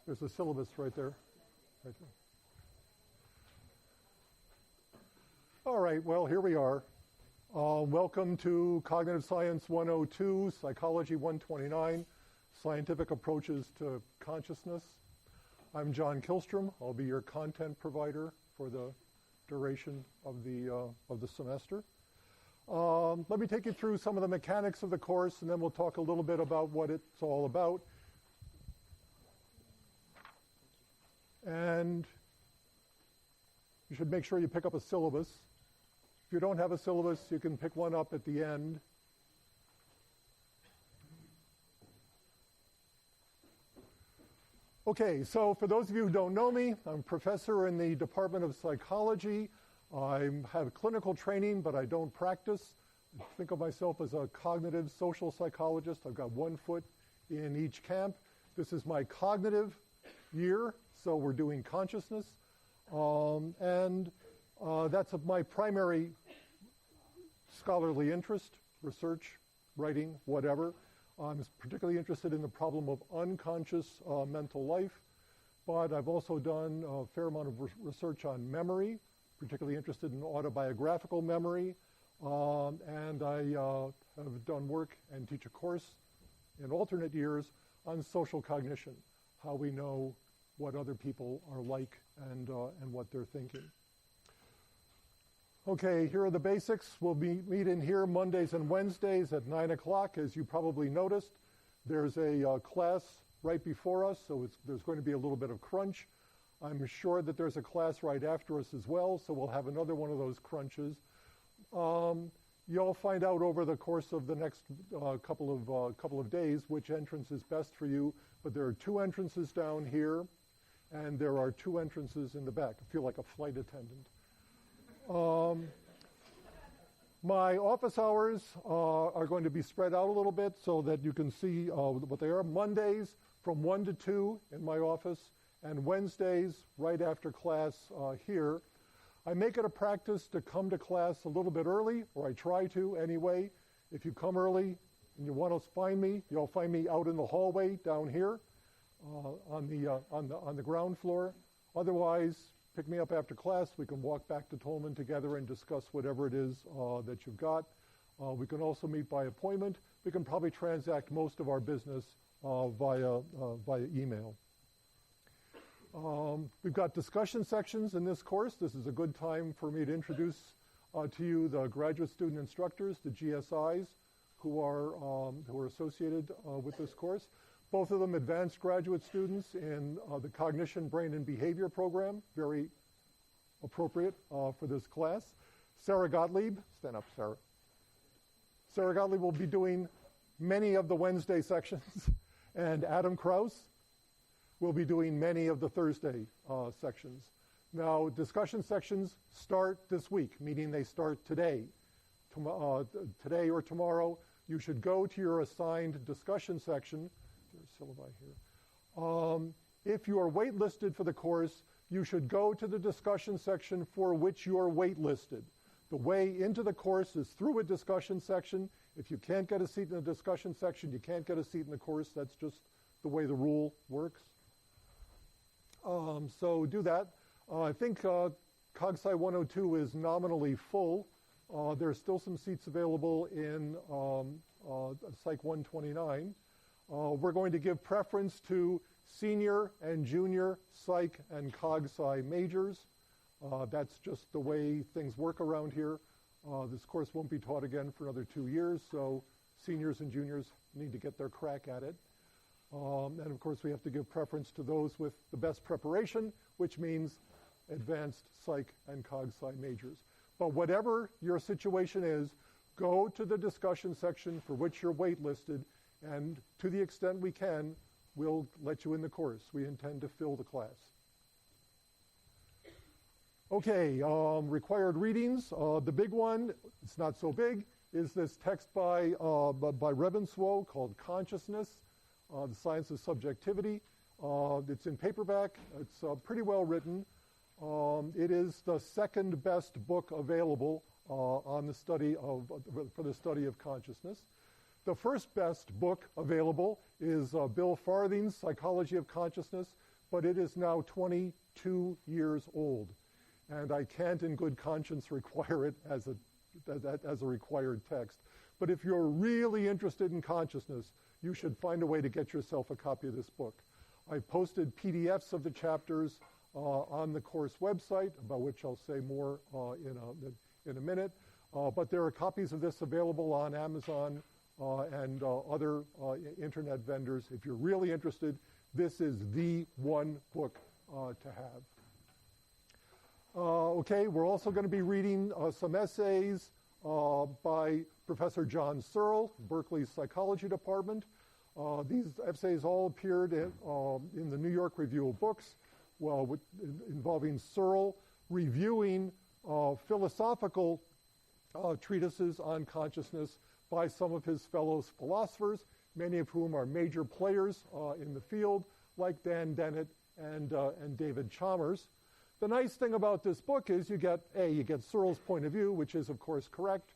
There's a syllabus right there. Right there. All right, well, here we are. Welcome to Cognitive Science 102, Psychology 129, Scientific Approaches to Consciousness. I'm John Kilstrom. I'll be your content provider for the duration of the semester. Let me take you through some of the mechanics of the course, and then we'll talk a little bit about what it's all about. And you should make sure you pick up a syllabus. If you don't have a syllabus, you can pick one up at the end. Okay, so for those of you who don't know me, I'm a professor in the Department of Psychology. I have clinical training, but I don't practice. I think of myself as a cognitive social psychologist. I've got one foot in each camp. This is my cognitive year, so we're doing consciousness. That's my primary scholarly interest, research, writing, whatever. I'm particularly interested in the problem of unconscious mental life, but I've also done a fair amount of research on memory, particularly interested in autobiographical memory, and I have done work and teach a course in alternate years on social cognition, how we know what other people are like and what they're thinking. Okay, here are the basics. We'll meet in here Mondays and Wednesdays at 9 o'clock. As you probably noticed, there's a class right before us, so there's going to be a little bit of crunch. I'm sure that there's a class right after us as well, so we'll have another one of those crunches. You'll find out over the course of the next couple of days which entrance is best for you, but there are two entrances down here, and there are two entrances in the back. I feel like a flight attendant. My office hours are going to be spread out a little bit so that you can see what they are. Mondays from 1 to 2 in my office, and Wednesdays right after class here. I make it a practice to come to class a little bit early, or I try to anyway. If you come early and you want to find me, you'll find me out in the hallway down here on the ground floor. Otherwise, pick me up after class. We can walk back to Tolman together and discuss whatever it is that you've got. We can also meet by appointment. We can probably transact most of our business via email. We've got discussion sections in this course. This is a good time for me to introduce to you the graduate student instructors, the GSIs, who are associated with this course. Both of them advanced graduate students in the Cognition, Brain, and Behavior program, very appropriate for this class. Sarah Gottlieb, stand up, Sarah. Sarah Gottlieb will be doing many of the Wednesday sections, and Adam Krause will be doing many of the Thursday sections. Now, discussion sections start this week, meaning they start today. Today or tomorrow, you should go to your assigned discussion section. There's syllabi here. If you are waitlisted for the course, you should go to the discussion section for which you are waitlisted. The way into the course is through a discussion section. If you can't get a seat in the discussion section, you can't get a seat in the course. That's just the way the rule works. So do that. I think CogSci 102 is nominally full. There's still some seats available in Psych 129. We're going to give preference to senior and junior psych and cog-sci majors. That's just the way things work around here. This course won't be taught again for another 2 years, so seniors and juniors need to get their crack at it. And of course, we have to give preference to those with the best preparation, which means advanced psych and cog-sci majors. But whatever your situation is, go to the discussion section for which you're waitlisted, and to the extent we can, we'll let you in the course. We intend to fill the class. Okay, required readings. The big one, it's not so big, is this text by Rebenswo called Consciousness, The Science of Subjectivity. It's in paperback. It's pretty well written. It is the second best book available for the study of consciousness. The first best book available is Bill Farthing's Psychology of Consciousness, but it is now 22 years old, and I can't in good conscience require it as a required text. But if you're really interested in consciousness, you should find a way to get yourself a copy of this book. I posted PDFs of the chapters on the course website, about which I'll say more in a minute. But there are copies of this available on Amazon and other internet vendors. If you're really interested, this is the one book to have. Okay, we're also going to be reading some essays by Professor John Searle, Berkeley's psychology department. These essays all appeared in the New York Review of Books, involving Searle reviewing philosophical treatises on consciousness by some of his fellow philosophers, many of whom are major players in the field, like Dan Dennett and David Chalmers. The nice thing about this book is you get Searle's point of view, which is, of course, correct.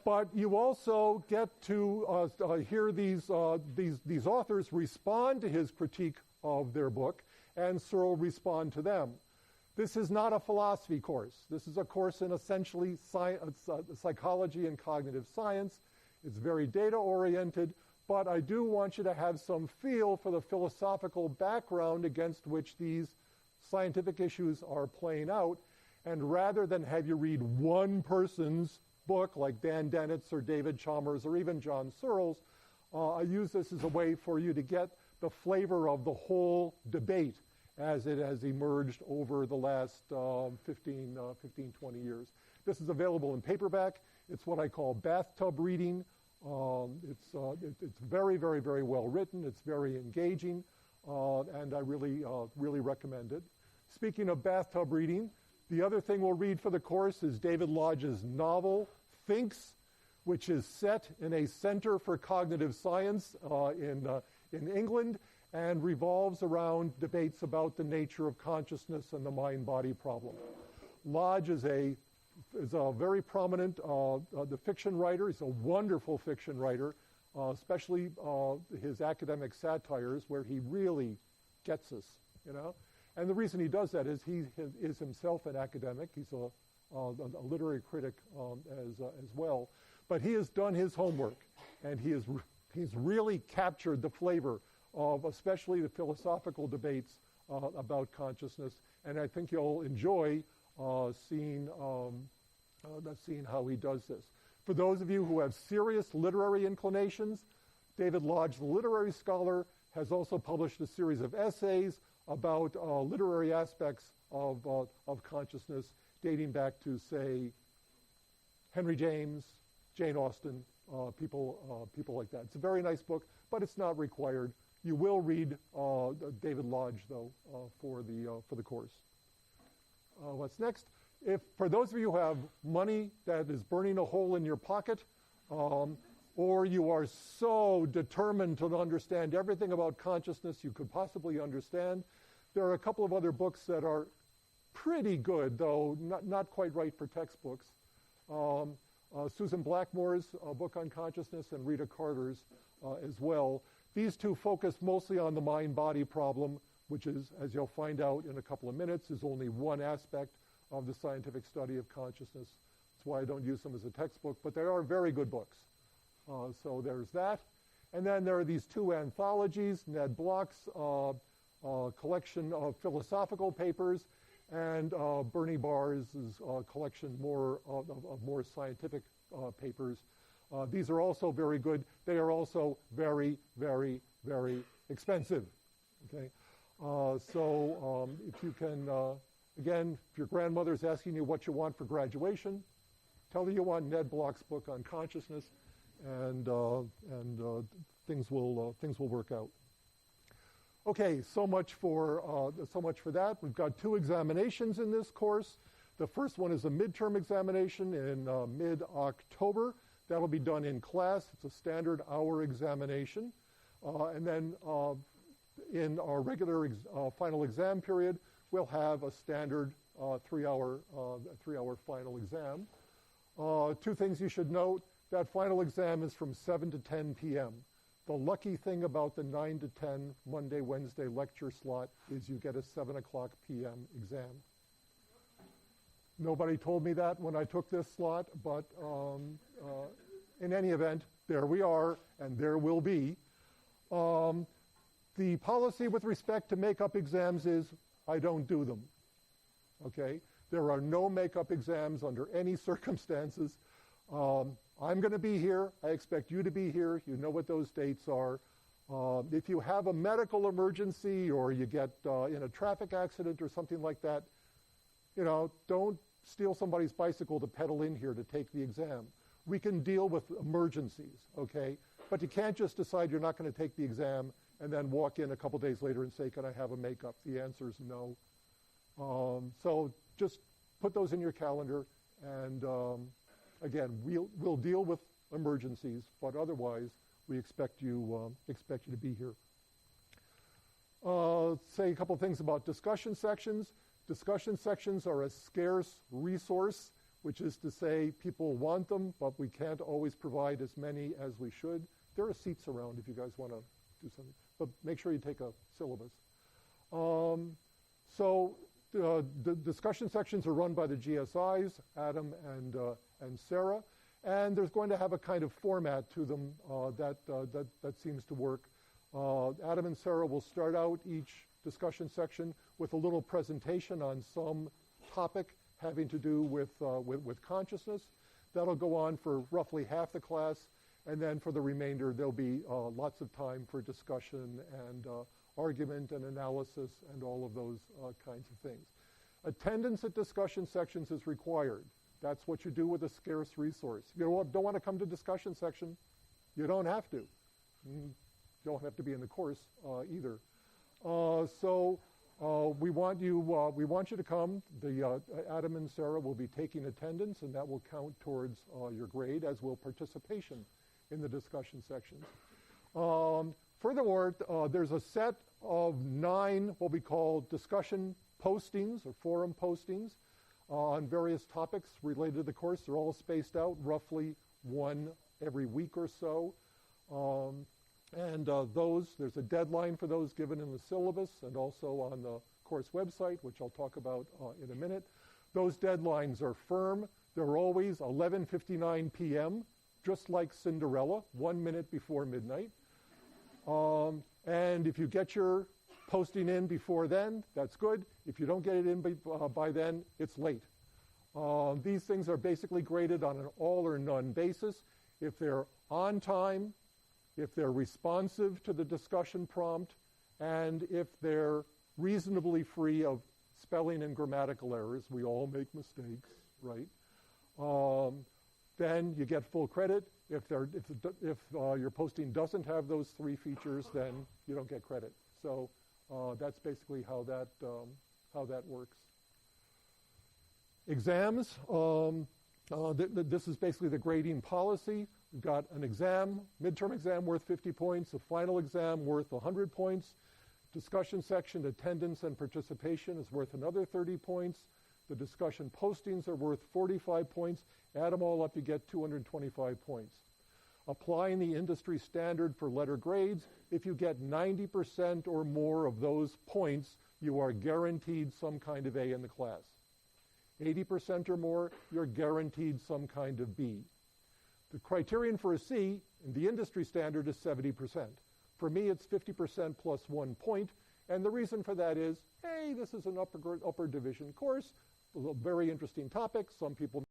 But you also get to hear these authors respond to his critique of their book, and Searle respond to them. This is not a philosophy course. This is a course in essentially psychology and cognitive science. It's very data-oriented, but I do want you to have some feel for the philosophical background against which these scientific issues are playing out. And rather than have you read one person's book, like Dan Dennett's or David Chalmers or even John Searle's, I use this as a way for you to get the flavor of the whole debate as it has emerged over the last 15, 20 years. This is available in paperback. It's what I call bathtub reading. It's very, very, very well written. It's very engaging, and I really recommend it. Speaking of bathtub reading, the other thing we'll read for the course is David Lodge's novel, Thinks, which is set in a center for cognitive science in England and revolves around debates about the nature of consciousness and the mind-body problem. Lodge is a very prominent the fiction writer. He's a wonderful fiction writer, especially his academic satires, where he really gets us, you know. And the reason he does that is he is himself an academic. He's a literary critic as well. But he has done his homework, and he's really captured the flavor of especially the philosophical debates about consciousness. And I think you'll enjoy seeing how he does this. For those of you who have serious literary inclinations, David Lodge, the literary scholar, has also published a series of essays about literary aspects of consciousness, dating back to, say, Henry James, Jane Austen, people like that. It's a very nice book, but it's not required. You will read David Lodge, though, for the course. What's next? If for those of you who have money that is burning a hole in your pocket, or you are so determined to understand everything about consciousness you could possibly understand, there are a couple of other books that are pretty good, though not quite right for textbooks. Susan Blackmore's book on consciousness and Rita Carter's as well. These two focus mostly on the mind-body problem, which is, as you'll find out in a couple of minutes, is only one aspect of the scientific study of consciousness. That's why I don't use them as a textbook, but they are very good books. So there's that. And then there are these two anthologies, Ned Block's collection of philosophical papers and Bernie Barr's collection of more scientific papers. These are also very good. They are also very, very, very expensive. Okay, so if you can, again, if your grandmother's asking you what you want for graduation, tell her you want Ned Block's book on consciousness, and things will work out. Okay, so much for that. We've got two examinations in this course. The first one is a midterm examination in mid-October. That'll be done in class. It's a standard hour examination. And then in our regular final exam period, we'll have a standard three-hour final exam. Two things you should note. That final exam is from 7 to 10 p.m. The lucky thing about the 9 to 10 Monday, Wednesday lecture slot is you get a 7 o'clock p.m. exam. Nobody told me that when I took this slot, but in any event, there we are, and there will be. The policy with respect to make-up exams is I don't do them, okay? There are no make-up exams under any circumstances. I'm going to be here. I expect you to be here. You know what those dates are. If you have a medical emergency or you get in a traffic accident or something like that, you know, don't steal somebody's bicycle to pedal in here to take the exam. We can deal with emergencies, okay? But you can't just decide you're not going to take the exam and then walk in a couple days later and say, can I have a make-up? The answer is no. So just put those in your calendar, and again, we'll deal with emergencies, but otherwise we expect you to be here. Say a couple things about discussion sections. Discussion sections are a scarce resource, which is to say people want them, but we can't always provide as many as we should. There are seats around if you guys want to do something, but make sure you take a syllabus. The discussion sections are run by the GSIs, Adam and Sarah, and there's going to have a kind of format to them that seems to work. Adam and Sarah will start out each discussion section with a little presentation on some topic having to do with consciousness. That'll go on for roughly half the class, and then for the remainder there'll be lots of time for discussion and argument and analysis and all of those kinds of things. Attendance at discussion sections is required. That's what you do with a scarce resource. You don't want to come to discussion section, you don't have to. You don't have to be in the course either. We want you to come. Adam and Sarah will be taking attendance, and that will count towards your grade, as will participation in the discussion sections. Furthermore, there's a set of 9 what we call discussion postings or forum postings on various topics related to the course. They're all spaced out, roughly one every week or so. There's a deadline for those given in the syllabus and also on the course website, which I'll talk about in a minute. Those deadlines are firm. They're always 11:59 p.m., just like Cinderella, 1 minute before midnight. And if you get your posting in before then, that's good. If you don't get it in by then, it's late. These things are basically graded on an all or none basis. If they're on time, if they're responsive to the discussion prompt, and if they're reasonably free of spelling and grammatical errors. We all make mistakes, right? Then you get full credit. If your posting doesn't have those 3 features, then you don't get credit. So that's basically how that works. Exams. This is basically the grading policy. We've got an exam, midterm exam worth 50 points, a final exam worth 100 points. Discussion section attendance and participation is worth another 30 points. The discussion postings are worth 45 points. Add them all up, you get 225 points. Applying the industry standard for letter grades, if you get 90% or more of those points, you are guaranteed some kind of A in the class. 80% or more, you're guaranteed some kind of B. The criterion for a C in the industry standard is 70%. For me, it's 50% plus 1 point, and the reason for that is, hey, this is an upper division course, a very interesting topic. Some people